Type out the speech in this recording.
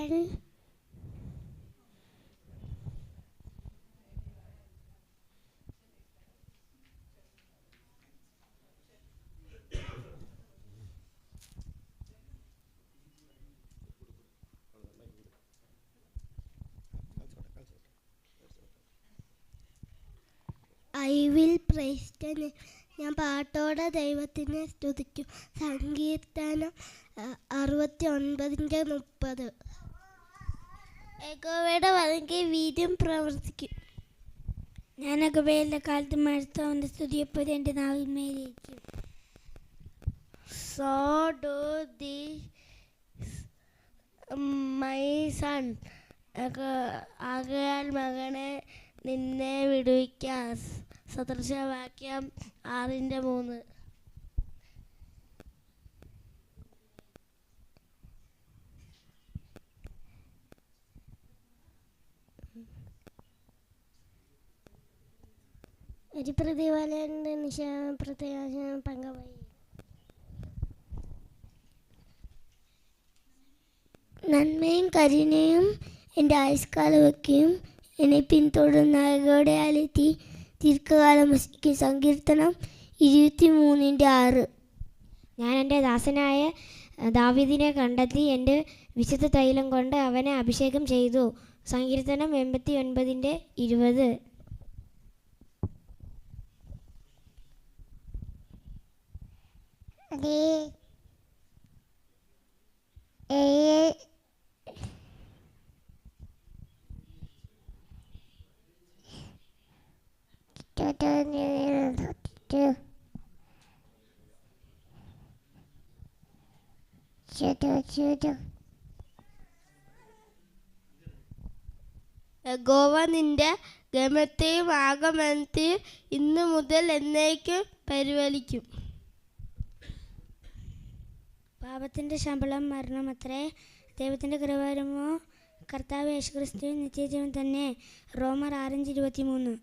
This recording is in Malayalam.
I will praise the name. ഞാൻ പാട്ടോടെ ദൈവത്തിനെ സ്തുതിക്കും. സങ്കീർത്തനം 69:30. യഹോവയുടെ വലങ്കൈ വീര്യം പ്രവർത്തിക്കും. ഞാൻ യഹോവയുടെ കാലത്ത് മഴത്തവൻ്റെ സ്തുതിയെപ്പോലെ എൻ്റെ നാവിന്മേലിരിക്കും. So do this, my son. ആകയാൽ മകനെ നിന്നെ വിടുവിക്കാം. സദൃശവാക്യം 6:3. ഒരു പ്രതിഫലന്റെ പ്രത്യാശ പങ്കുവൈ. നന്മയും കരുണയും എൻ്റെ ആയുഷ്കാലമൊക്കെയും എന്നെ പിന്തുടർന്ന യഹോവയുടെ ആലയത്തിൽ ദീർഘകാലം വസിക്കും. സങ്കീർത്തനം 23:6. ഞാൻ എൻ്റെ ദാസനായ ദാവീദിനെ കണ്ടെത്തി എൻ്റെ വിശുദ്ധ തൈലം കൊണ്ട് അവനെ അഭിഷേകം ചെയ്തു. സങ്കീർത്തനം 89:20. യഹോവ നിന്റെ ഗമനത്തെയും ആഗമനത്തെയും ഇന്നു മുതൽ എന്നേക്കും പരിപാലിക്കും. പാപത്തിൻ്റെ ശമ്പളം മരണമത്രേ, ദൈവത്തിൻ്റെ കൃപാവരമോ കർത്താവ് യേശുക്രിസ്തു നിത്യജീവൻ തന്നെ. റോമർ 6:23.